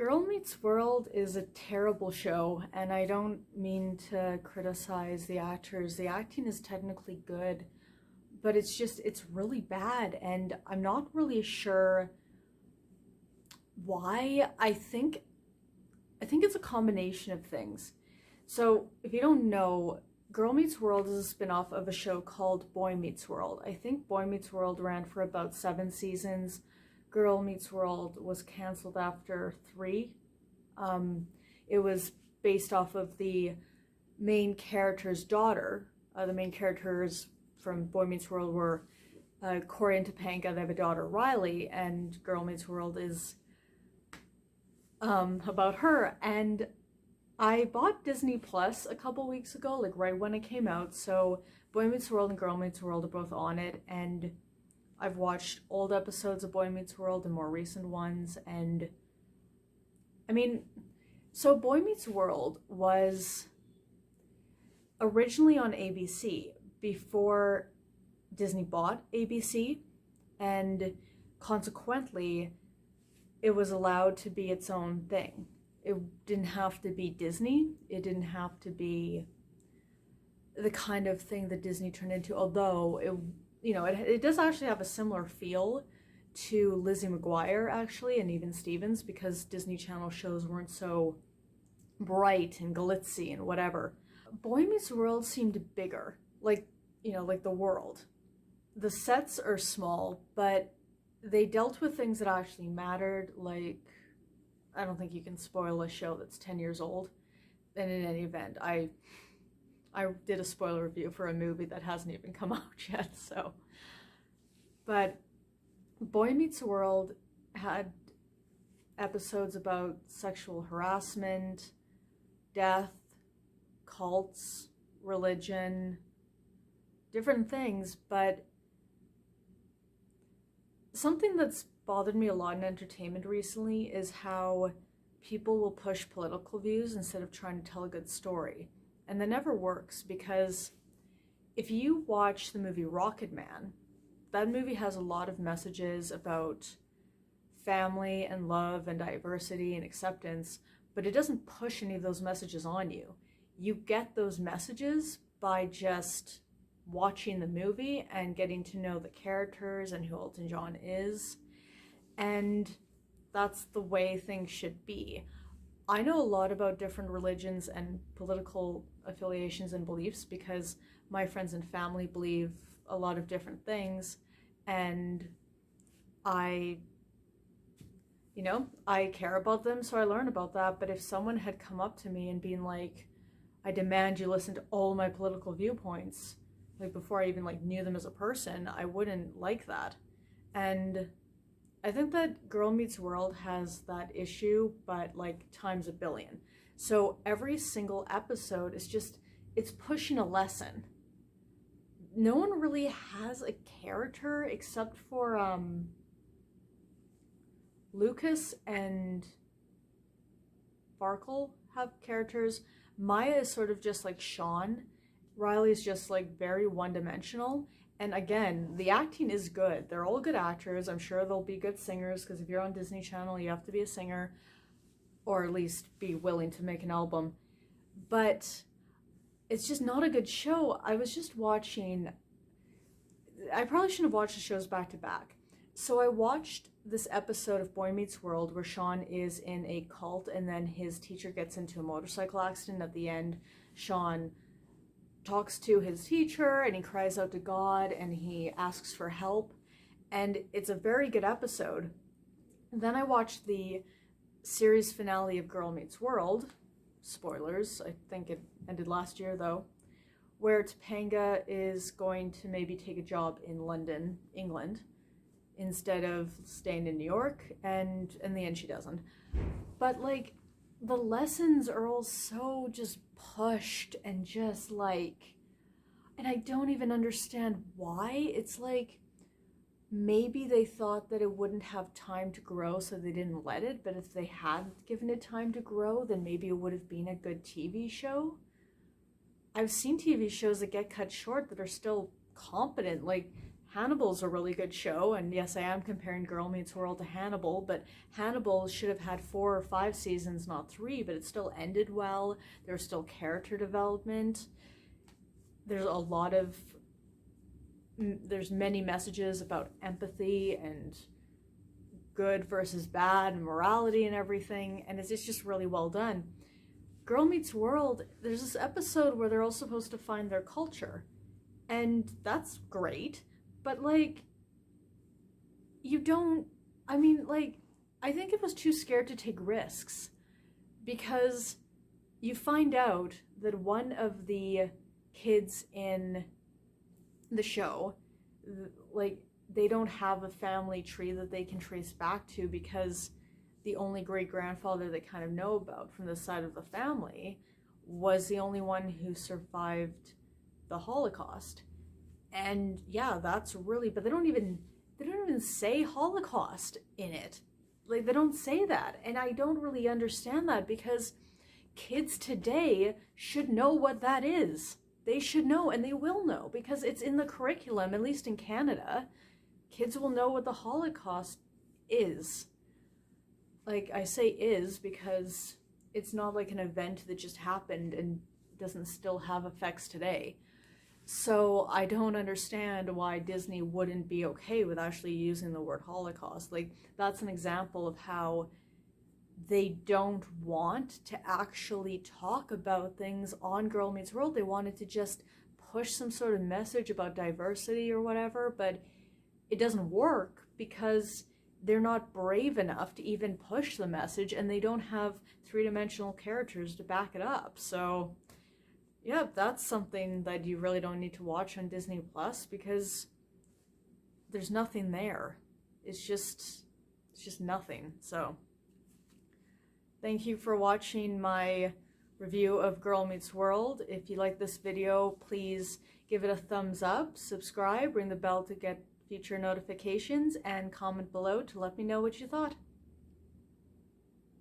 Girl Meets World is a terrible show, and I don't mean to criticize the actors. The acting is technically good, but it's really bad, and I'm not really sure why. I think it's a combination of things. So, if you don't know, Girl Meets World is a spin-off of a show called Boy Meets World. I think Boy Meets World ran for about 7 seasons. Girl Meets World was canceled after 3. It was based off of the main character's daughter. The main characters from Boy Meets World were Corey and Topanga. They have a daughter, Riley, and Girl Meets World is about her. And I bought Disney Plus a couple weeks ago, like right when it came out. So Boy Meets World and Girl Meets World are both on it, and I've watched old episodes of Boy Meets World and more recent ones, and I mean, so Boy Meets World was originally on ABC before Disney bought ABC, and consequently, it was allowed to be its own thing. It didn't have to be Disney. It didn't have to be the kind of thing that Disney turned into, although it does actually have a similar feel to Lizzie McGuire, actually, and even Stevens, because Disney Channel shows weren't so bright and glitzy and whatever. Boy Meets World seemed bigger, like the world. The sets are small, but they dealt with things that actually mattered, like, I don't think you can spoil a show that's 10 years old. And in any event, I did a spoiler review for a movie that hasn't even come out yet, so. But Boy Meets World had episodes about sexual harassment, death, cults, religion, different things, but something that's bothered me a lot in entertainment recently is how people will push political views instead of trying to tell a good story. And that never works, because if you watch the movie Rocket Man, that movie has a lot of messages about family and love and diversity and acceptance, but it doesn't push any of those messages on you. You get those messages by just watching the movie and getting to know the characters and who Elton John is. And that's the way things should be. I know a lot about different religions and political affiliations and beliefs because my friends and family believe a lot of different things, and I care about them, so I learn about that. But if someone had come up to me and been like, I demand you listen to all my political viewpoints, like before I even knew them as a person, I wouldn't like that. And I think that Girl Meets World has that issue, but times a billion. So every single episode is it's pushing a lesson. No one really has a character except for Lucas and Farkle have characters. Maya is sort of just like Sean. Riley's just very one-dimensional. And again, the acting is good. They're all good actors. I'm sure they'll be good singers, because if you're on Disney Channel, you have to be a singer, or at least be willing to make an album. But it's just not a good show. I was just watching, I probably shouldn't have watched the shows back to back. So I watched this episode of Boy Meets World where Sean is in a cult and then his teacher gets into a motorcycle accident. At the end, Sean talks to his teacher and he cries out to God and he asks for help, and it's a very good episode. And then I watched the series finale of Girl Meets World, spoilers, I think it ended last year though, where Topanga is going to maybe take a job in London, England, instead of staying in New York, and in the end she doesn't. But the lessons are all so just pushed and just and I don't even understand why. It's maybe they thought that it wouldn't have time to grow, so they didn't let it, but if they had given it time to grow, then maybe it would have been a good TV show. I've seen TV shows that get cut short that are still competent, like Hannibal's a really good show, and yes, I am comparing Girl Meets World to Hannibal, but Hannibal should have had 4 or 5 seasons, not 3, but it still ended well. There's still character development. There's a lot of, there's many messages about empathy and good versus bad and morality and everything, and it's just really well done. Girl Meets World, there's this episode where they're all supposed to find their culture, and that's great, but like, you don't, I mean, like, I think it was too scared to take risks, because you find out that one of the kids in the show, like, they don't have a family tree that they can trace back to, because the only great-grandfather they kind of know about from the side of the family was the only one who survived the Holocaust. And yeah, that's really, but they don't even say Holocaust in it. Like, they don't say that, and I don't really understand that, because kids today should know what that is. They should know, and they will know, because it's in the curriculum, at least in Canada. Kids will know what the Holocaust is. Like, I say is because it's not like an event that just happened and doesn't still have effects today. So I don't understand why Disney wouldn't be okay with actually using the word Holocaust. Like, that's an example of how they don't want to actually talk about things on Girl Meets World. They wanted to just push some sort of message about diversity or whatever, but it doesn't work because they're not brave enough to even push the message, and they don't have three-dimensional characters to back it up. So yeah, that's something that you really don't need to watch on Disney Plus, because there's nothing there. It's just nothing. So thank you for watching my review of Girl Meets World. If you like this video, please give it a thumbs up, subscribe, ring the bell to get future notifications, and comment below to let me know what you thought.